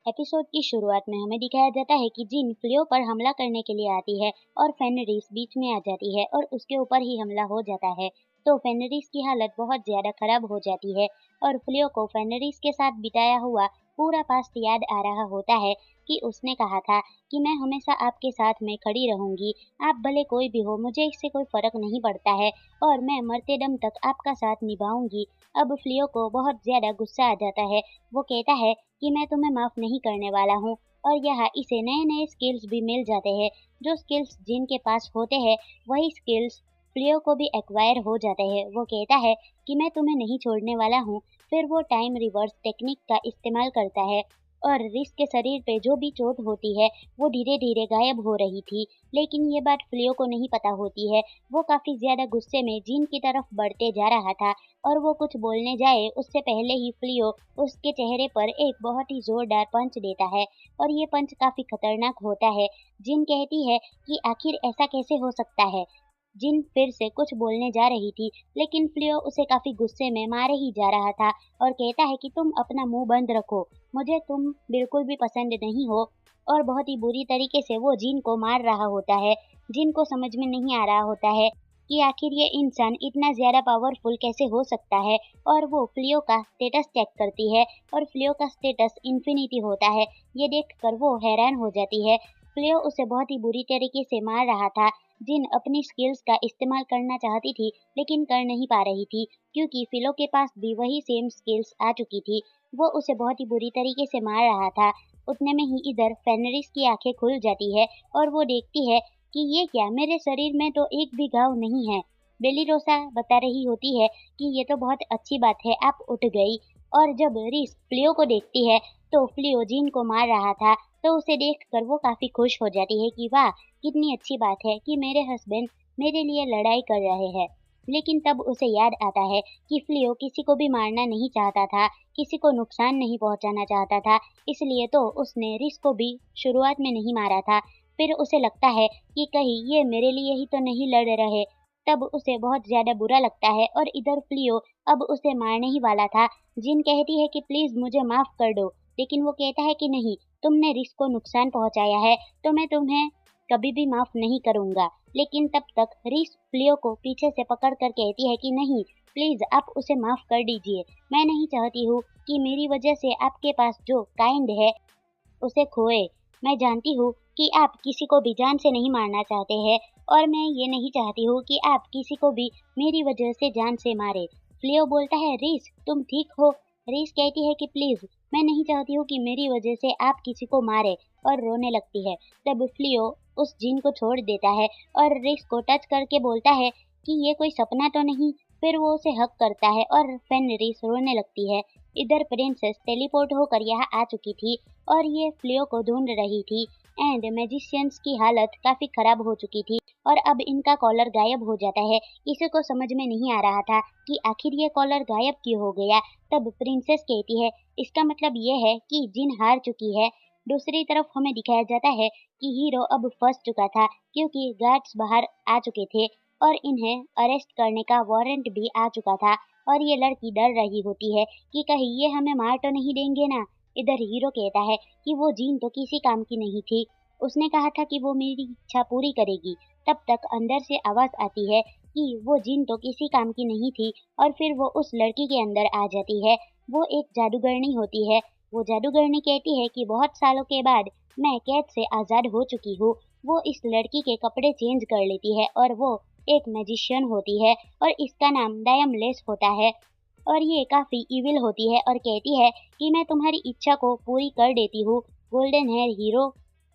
Episode की शुरुआत में हमें दिखाया जाता है कि जिन फ्लियो पर हमला करने के लिए आती है और फेनरिस बीच में आ जाती है और उसके ऊपर ही हमला हो जाता है। तो फेनरिस की हालत बहुत ज्यादा खराब हो जाती है और फ्लियो को फेनरिस के साथ बिताया हुआ पूरा पास्ट याद आ रहा होता है कि उसने कहा था कि मैं हमेशा आपके साथ में खड़ी रहूंगी, आप भले कोई भी हो, मुझे इससे कोई फर्क नहीं पड़ता है और मैं मरते दम तक आपका साथ निभाऊंगी। अब फ्लियो को बहुत ज्यादा गुस्सा आ जाता है। वो कहता है कि मैं तुम्हें माफ नहीं करने वाला हूँ और यहाँ इसे नए नए स्किल्स भी मिल जाते हैं। जो स्किल्स जिनके पास होते हैं वही स्किल्स फ्लियो को भी एक्वायर हो जाते हैं। वो कहता है कि मैं तुम्हें नहीं छोड़ने वाला हूँ। फिर वो टाइम रिवर्स टेक्निक का इस्तेमाल करता है और रिस के शरीर पे जो भी चोट होती है वो धीरे धीरे गायब हो रही थी। लेकिन ये बात फ्लियो को नहीं पता होती है। वो काफी ज्यादा गुस्से में जीन की तरफ बढ़ते जा रहा था और वो कुछ बोलने जाए उससे पहले ही फ्लियो उसके चेहरे पर एक बहुत ही जोरदार पंच देता है और ये पंच काफी खतरनाक होता है। जिन कहती है कि आखिर ऐसा कैसे हो सकता है। जिन फिर से कुछ बोलने जा रही थी लेकिन फ्लियो उसे काफी गुस्से में मारे ही जा रहा था और कहता है कि तुम अपना मुंह बंद रखो, मुझे तुम बिल्कुल भी पसंद नहीं हो। और बहुत ही बुरी तरीके से वो जिन को मार रहा होता है। जिन को समझ में नहीं आ रहा होता है कि आखिर ये इंसान इतना ज्यादा पावरफुल कैसे हो सकता है। और वो फ्लियो का स्टेटस चेक करती है और फ्लियो का स्टेटस इन्फिनिटी होता है। ये देखकर वो हैरान हो जाती है। फ्लियो उसे बहुत ही बुरी तरीके से मार रहा था। जिन अपनी स्किल्स का इस्तेमाल करना चाहती थी लेकिन कर नहीं पा रही थी क्योंकि फिलो के पास भी वही सेम स्किल्स आ चुकी थी। वो उसे बहुत ही बुरी तरीके से मार रहा था। उतने में ही इधर फेनरिस की आंखें खुल जाती है और वो देखती है कि ये क्या, मेरे शरीर में तो एक भी घाव नहीं है। बेलिरोसा बता रही होती है कि ये तो बहुत अच्छी बात है, आप उठ गई। और जब रिस फ्लियो को देखती है तो फ्लियो जिन को मार रहा था तो उसे देखकर वो काफी खुश हो जाती है कि वाह, कितनी अच्छी बात है कि मेरे हस्बैंड मेरे लिए लड़ाई कर रहे हैं। लेकिन तब उसे याद आता है कि फ्लियो किसी को भी मारना नहीं चाहता था, किसी को नुकसान नहीं पहुंचाना चाहता था, इसलिए तो उसने रिस को भी शुरुआत में नहीं मारा था। फिर उसे लगता है कि कहीं ये मेरे लिए ही तो नहीं लड़ रहे। तब उसे बहुत ज्यादा बुरा लगता है और इधर फ्लियो अब उसे मारने ही वाला था। जिन कहती है कि प्लीज मुझे माफ कर दो, लेकिन वो कहता है कि नहीं, तुमने रिस को नुकसान पहुंचाया है तो मैं तुम्हें कभी भी माफ नहीं करूंगा। लेकिन तब तक रिस फ्लियो को पीछे से पकड़ कर कहती है कि नहीं, प्लीज आप उसे माफ कर दीजिए। मैं नहीं चाहती हूँ कि मेरी वजह से आपके पास जो काइंड है उसे खोए। मैं जानती हूँ कि आप किसी को भी जान से नहीं मारना चाहते हैं और मैं ये नहीं चाहती हूँ कि आप किसी को भी मेरी वजह से जान से मारे। फ्लियो बोलता है रीस तुम ठीक हो। रीस कहती है कि प्लीज मैं नहीं चाहती हूँ कि मेरी वजह से आप किसी को मारे और रोने लगती है। तब फ्लियो उस जिन को छोड़ देता है और रीस को टच करके बोलता है कि ये कोई सपना तो नहीं। फिर वो उसे हक करता है और फेनरिस रोने लगती है। इधर प्रिंसेस टेलीपोर्ट होकर यहाँ आ चुकी थी और ये फ्लियो को ढूंढ रही थी एंड मैजिशियंस की हालत काफी खराब हो चुकी थी और अब इनका कॉलर गायब हो जाता है। किसी को समझ में नहीं आ रहा था कि आखिर ये कॉलर गायब क्यों हो गया। तब प्रिंसेस कहती है इसका मतलब ये है कि जिन हार चुकी है। दूसरी तरफ हमें दिखाया जाता है कि हीरो अब फंस चुका था क्योंकि गार्ड्स बाहर आ चुके थे और इन्हें अरेस्ट करने का वारंट भी आ चुका था। और ये लड़की डर रही होती है कि कहीं ये हमें मार तो नहीं देंगे ना। इधर हीरो कहता है कि वो जीन तो किसी काम की नहीं थी, उसने कहा था कि वो मेरी इच्छा पूरी करेगी। तब तक अंदर से आवाज आती है कि वो जीन तो किसी काम की नहीं थी और फिर वो उस लड़की के अंदर आ जाती है। वो एक जादूगरनी होती है। वो जादूगरनी कहती है कि बहुत सालों के बाद मैं कैद से आजाद हो चुकी हूँ। वो इस लड़की के कपड़े चेंज कर लेती है और वो एक मैजिशियन होती है और इसका नाम डायमलेस होता है और ये काफी इविल होती है और कहती है कि मैं तुम्हारी इच्छा को पूरी कर देती हूँ। गोल्डन हेयर हीरो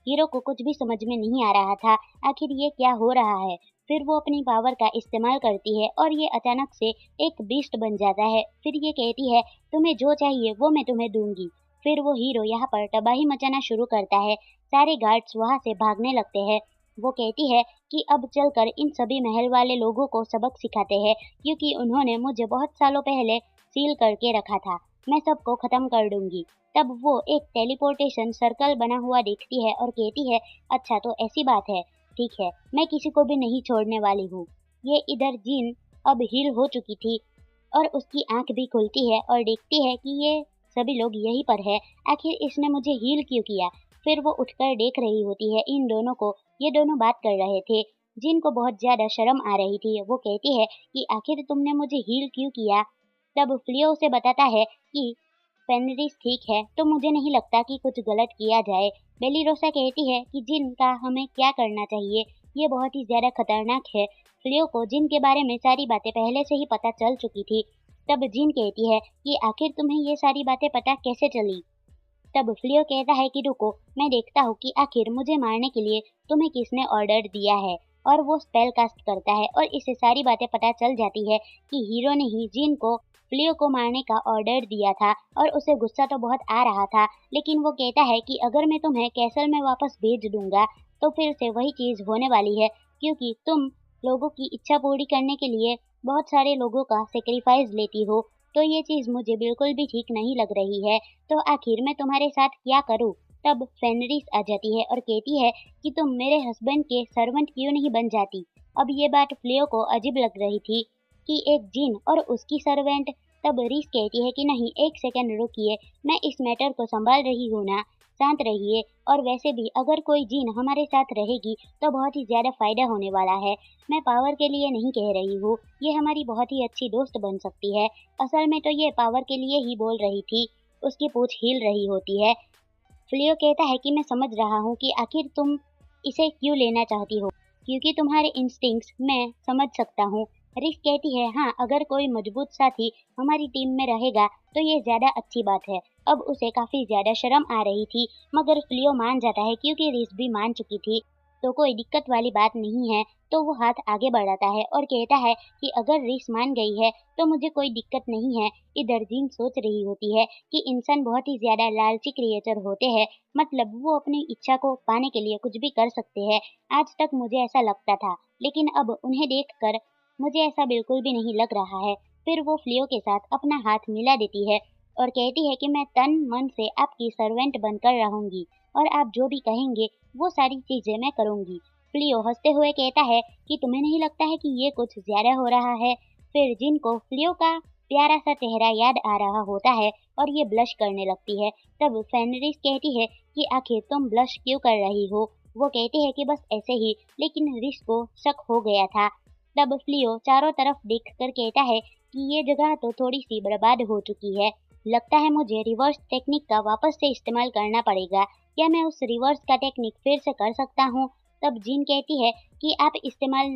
हीरो को कुछ भी समझ में नहीं आ रहा था आखिर ये क्या हो रहा है। फिर वो अपनी पावर का इस्तेमाल करती है और ये अचानक से एक बीस्ट बन जाता है। फिर ये कहती है तुम्हें जो चाहिए वो मैं तुम्हें दूंगी। फिर वो हीरो यहाँ पर तबाही मचाना शुरू करता है। सारे गार्ड्स वहाँ से भागने लगते हैं। वो कहती है कि अब चलकर इन सभी महल वाले लोगों को सबक सिखाते हैं क्योंकि उन्होंने मुझे बहुत सालों पहले सील करके रखा था। मैं सबको खत्म कर दूंगी। तब वो एक टेलीपोर्टेशन सर्कल बना हुआ देखती है और कहती है अच्छा तो ऐसी बात है, ठीक है, मैं किसी को भी नहीं छोड़ने वाली हूँ। ये इधर जिन अब हील हो चुकी थी और उसकी आंख भी खुलती है और देखती है कि ये सभी लोग यहीं पर है, आखिर इसने मुझे हील क्यों किया। फिर वो उठकर देख रही होती है इन दोनों को। ये दोनों बात कर रहे थे। जिन को बहुत ज्यादा शर्म आ रही थी, वो कहती है कि आखिर तुमने मुझे हील क्यों किया। तब फ्लियो उसे बताता है कि फेनरिस ठीक है, तो मुझे नहीं लगता कि कुछ गलत किया जाए। बेलिरोसा कहती है कि जिन का हमें क्या करना चाहिए, ये बहुत ही ज्यादा खतरनाक है। फ्लियो को जिन के बारे में सारी बातें पहले से ही पता चल चुकी थी। तब जिन कहती है कि आखिर तुम्हें ये सारी बातें पता कैसे चली। तब फ्लियो कहता है कि रुको, मैं देखता हूँ कि आखिर मुझे मारने के लिए तुम्हें किसने ऑर्डर दिया है। और वो स्पेल कास्ट करता है और इससे सारी बातें पता चल जाती है कि हीरो ने ही जिन को फ्लियो को मारने का ऑर्डर दिया था। और उसे गुस्सा तो बहुत आ रहा था, लेकिन वो कहता है कि अगर मैं तुम्हें कैसल में वापस भेज दूंगा तो फिर से वही चीज होने वाली है, क्योंकि तुम लोगों की इच्छा पूरी करने के लिए बहुत सारे लोगों का सेक्रीफाइस लेती हो। तो ये चीज मुझे बिल्कुल भी ठीक नहीं लग रही है, तो आखिर मैं तुम्हारे साथ क्या करूं। तब फेनरिस आ जाती है और कहती है कि तुम मेरे हस्बैंड के सर्वेंट क्यों नहीं बन जाती। अब ये बात फ्लियो को अजीब लग रही थी कि एक जिन और उसकी सर्वेंट। तब रीस कहती है कि नहीं, एक सेकंड रुकिए, मैं इस मैटर को संभाल रही हूँ ना, शांत रहिए। और वैसे भी अगर कोई जिन हमारे साथ रहेगी तो बहुत ही ज्यादा फायदा होने वाला है। मैं पावर के लिए नहीं कह रही हूँ, ये हमारी बहुत ही अच्छी दोस्त बन सकती है। असल में तो ये पावर के लिए ही बोल रही थी, उसकी पूंछ हिल रही होती है। फ्लियो कहता है कि मैं समझ रहा हूँ कि आखिर तुम इसे क्यों लेना चाहती हो, क्योंकि तुम्हारे इंस्टिंक्ट्स मैं समझ सकता हूँ। रिस कहती है हाँ, अगर कोई मजबूत साथी हमारी टीम में रहेगा तो ये ज्यादा अच्छी बात है। अब उसे काफी ज्यादा शर्म आ रही थी, मगर फ्लियो मान जाता है क्योंकि रिस भी मान चुकी थी, तो कोई दिक्कत वाली बात नहीं है। तो वो हाथ आगे बढ़ाता है और कहता है कि अगर रिस मान गई है तो मुझे कोई दिक्कत नहीं है। इधर जिन सोच रही होती है कि इंसान बहुत ही ज्यादा लालची क्रिएचर होते हैं, मतलब वो अपनी इच्छा को पाने के लिए कुछ भी कर सकते हैं। आज तक मुझे ऐसा लगता था, लेकिन अब उन्हें देखकर मुझे ऐसा बिल्कुल भी नहीं लग रहा है। फिर वो फ्लियो के साथ अपना हाथ मिला देती है और कहती है कि मैं तन मन से आपकी सर्वेंट बनकर रहूंगी और आप जो भी कहेंगे वो सारी चीजें मैं करूंगी। फ्लियो हंसते हुए कहता है कि तुम्हें नहीं लगता है कि ये कुछ ज्यादा हो रहा है। फिर जिन को फ्लियो का प्यारा सा चेहरा याद आ रहा होता है और ये ब्लश करने लगती है। तब फेनरिस कहती है कि आखिर तुम ब्लश क्यों कर रही हो। वो कहती है कि बस ऐसे ही, लेकिन रिस को शक हो गया था। तब फ्लियो चारों तरफ देखकर कहता है कि ये जगह तो थोड़ी सी बर्बाद हो चुकी है, लगता है मुझे रिवर्स टेक्निक का वापस से इस्तेमाल करना पड़ेगा। क्या मैं उस रिवर्स का टेक्निक फिर से कर सकता हूँ। तब जीन कहती है कि आप इस्तेमाल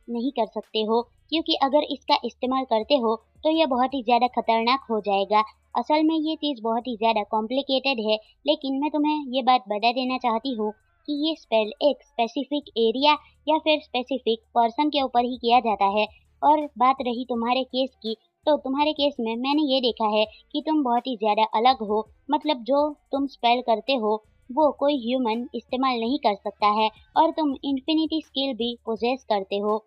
नहीं कर सकते हो, क्योंकि अगर इसका इस्तेमाल करते हो तो यह बहुत ही ज्यादा खतरनाक हो जाएगा। असल में ये चीज बहुत ही ज्यादा कॉम्प्लिकेटेड है, लेकिन मैं तुम्हें ये बात बता देना चाहती हूँ कि ये स्पेल एक स्पेसिफिक एरिया या फिर स्पेसिफिक पर्सन के ऊपर ही किया जाता है। और बात रही तुम्हारे केस की, तो तुम्हारे केस में मैंने ये देखा है कि तुम बहुत ही ज्यादा अलग हो, मतलब जो तुम स्पेल करते हो वो कोई ह्यूमन इस्तेमाल नहीं कर सकता है, और तुम इन्फिनिटी स्किल भी पोजेस करते हो।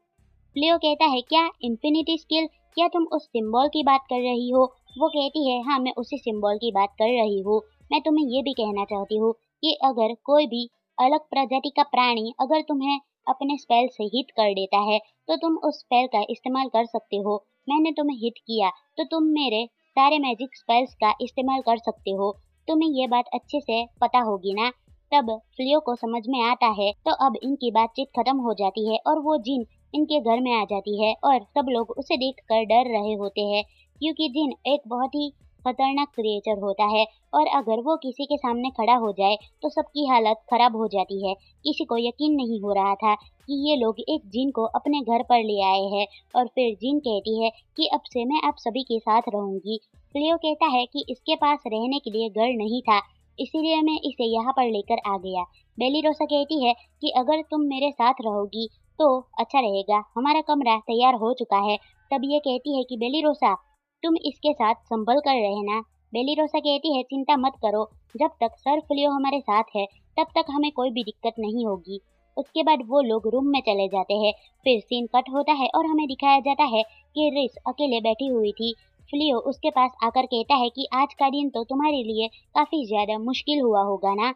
फ्लियो कहता है क्या इन्फिनिटी स्किल, क्या तुम उस सिंबल की बात कर रही हो। वो कहती है हाँ, मैं उसी सिंबल की बात कर रही हूँ। मैं तुम्हें ये भी कहना चाहती हूँ कि अगर कोई भी अलग प्रजाति का प्राणी अगर तुम्हें अपने स्पेल से हिट कर देता है तो तुम उस स्पेल का इस्तेमाल कर सकते हो। मैंने तुम्हें हिट किया तो तुम मेरे सारे मैजिक स्पेल्स का इस्तेमाल कर सकते हो। तुम्हें ये बात अच्छे से पता होगी ना। तब फ्लियो को समझ में आता है, तो अब इनकी बातचीत खत्म हो जाती है और वो जिन इनके घर में आ जाती है और सब लोग उसे देखकर डर रहे होते हैं, क्योंकि जिन एक बहुत ही खतरनाक क्रिएचर होता है और अगर वो किसी के सामने खड़ा हो जाए तो सबकी हालत खराब हो जाती है। किसी को यकीन नहीं हो रहा था कि ये लोग एक जिन को अपने घर पर ले आए हैं। और फिर जिन कहती है कि अब से मैं आप सभी के साथ रहूंगी। क्लियो कहता है कि इसके पास रहने के लिए घर नहीं था, इसीलिए मैं इसे यहाँ पर लेकर आ गया। बेलिरोसा कहती है कि अगर तुम मेरे साथ रहोगी तो अच्छा रहेगा, हमारा कमरा तैयार हो चुका है। तब ये कहती है कि बेलिरोसा तुम इसके साथ संभल कर रहना। बेलिरोसा कहती है चिंता मत करो, जब तक सर फ्लियो हमारे साथ है तब तक हमें कोई भी दिक्कत नहीं होगी। उसके बाद वो लोग रूम में चले जाते हैं। फिर सीन कट होता है और हमें दिखाया जाता है कि रिस अकेले बैठी हुई थी। फ्लियो उसके पास आकर कहता है कि आज का दिन तो तुम्हारे लिए काफी ज्यादा मुश्किल हुआ होगा ना,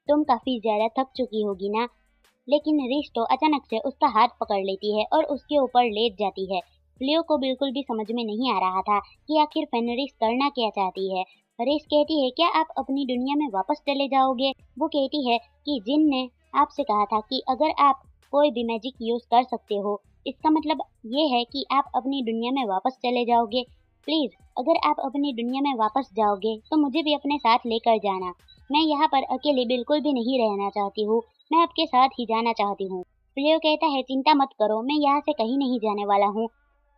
तुम काफी ज्यादा थक चुकी होगी ना। लेकिन रिस तो अचानक से उसका हाथ पकड़ लेती है और उसके ऊपर लेट जाती है। फ्लियो को बिल्कुल भी समझ में नहीं आ रहा था कि आखिर फेनरिस करना क्या चाहती है। रेस कहती है क्या आप अपनी दुनिया में वापस चले जाओगे। वो कहती है कि जिन ने आपसे कहा था कि अगर आप कोई भी मैजिक यूज कर सकते हो, इसका मतलब ये है कि आप अपनी दुनिया में वापस चले जाओगे। प्लीज अगर आप अपनी दुनिया में वापस जाओगे तो मुझे भी अपने साथ लेकर जाना। मैं यहाँ पर अकेले बिल्कुल भी नहीं रहना चाहती हूँ, मैं आपके साथ ही जाना चाहती हूँ। फ्लियो कहता है चिंता मत करो, मैं यहाँ से कहीं नहीं जाने वाला हूँ।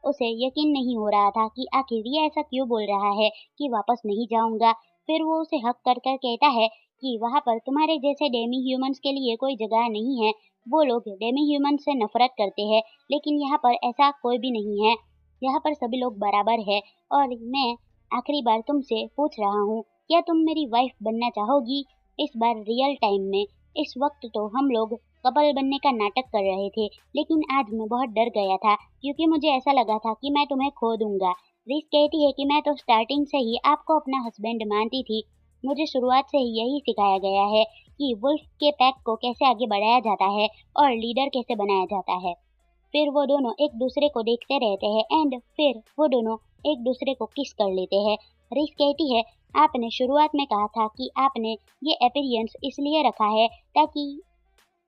उसे यकीन नहीं हो रहा था कि आखिर ये ऐसा क्यों बोल रहा है कि वापस नहीं जाऊंगा। फिर वो उसे हक कर कर कहता है कि वहाँ पर तुम्हारे जैसे डेमी ह्यूमंस के लिए कोई जगह नहीं है। वो लोग डेमी ह्यूमन से नफरत करते हैं, लेकिन यहाँ पर ऐसा कोई भी नहीं है। यहाँ पर सभी लोग बराबर है। और मैं आखिरी बार तुमसे पूछ रहा हूँ, क्या तुम मेरी वाइफ बनना चाहोगी? इस बार रियल टाइम में। इस वक्त तो हम लोग कपल बनने का नाटक कर रहे थे, लेकिन आज मैं बहुत डर गया था क्योंकि मुझे ऐसा लगा था कि मैं तुम्हें खो दूंगा। रिस कहती है कि मैं तो स्टार्टिंग से ही आपको अपना हस्बैंड मानती थी। मुझे शुरुआत से ही यही सिखाया गया है कि वुल्फ के पैक को कैसे आगे बढ़ाया जाता है और लीडर कैसे बनाया जाता है। फिर वो दोनों एक दूसरे को देखते रहते हैं एंड फिर वो दोनों एक दूसरे को किस कर लेते हैं। रिस कहती है आपने शुरुआत में कहा था कि आपने ये अपीयरेंस इसलिए रखा है ताकि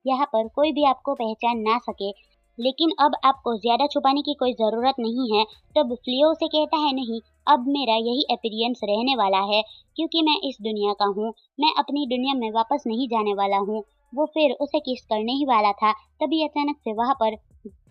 यहाँ पर कोई भी आपको पहचान ना सके, लेकिन अब आपको ज्यादा छुपाने की कोई जरूरत नहीं है। तब फ्लियो से कहता है नहीं, अब मेरा यही अपीयरेंस रहने वाला है क्योंकि मैं इस दुनिया का हूँ, मैं अपनी दुनिया में वापस नहीं जाने वाला हूँ। वो फिर उसे किस करने ही वाला था, तभी अचानक से वहाँ पर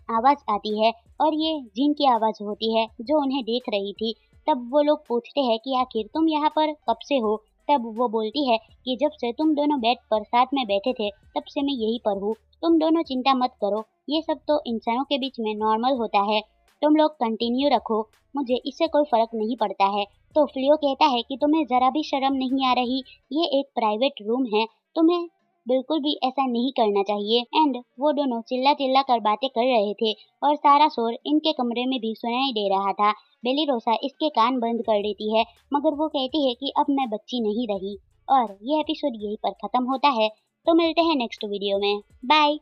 आवाज आती है और ये जिन की आवाज होती है जो उन्हें देख रही थी। तब वो लोग पूछते हैं कि आखिर तुम यहाँ पर कब से हो। तब वो बोलती है कि जब से तुम दोनों बेड पर साथ में बैठे थे तब से मैं यहीं पर हूँ। तुम दोनों चिंता मत करो, ये सब तो इंसानों के बीच में नॉर्मल होता है। तुम लोग कंटिन्यू रखो, मुझे इससे कोई फर्क नहीं पड़ता है। तो फ्लियो कहता है कि तुम्हें जरा भी शर्म नहीं आ रही, ये एक प्राइवेट रूम है, तुम्हें बिल्कुल भी ऐसा नहीं करना चाहिए। एंड वो दोनों चिल्ला चिल्ला कर बातें कर रहे थे और सारा शोर इनके कमरे में भी सुनाई दे रहा था। बेलिरोसा इसके कान बंद कर देती है, मगर वो कहती है कि अब मैं बच्ची नहीं रही। और ये एपिसोड यहीं पर खत्म होता है। तो मिलते हैं नेक्स्ट वीडियो में। बाय।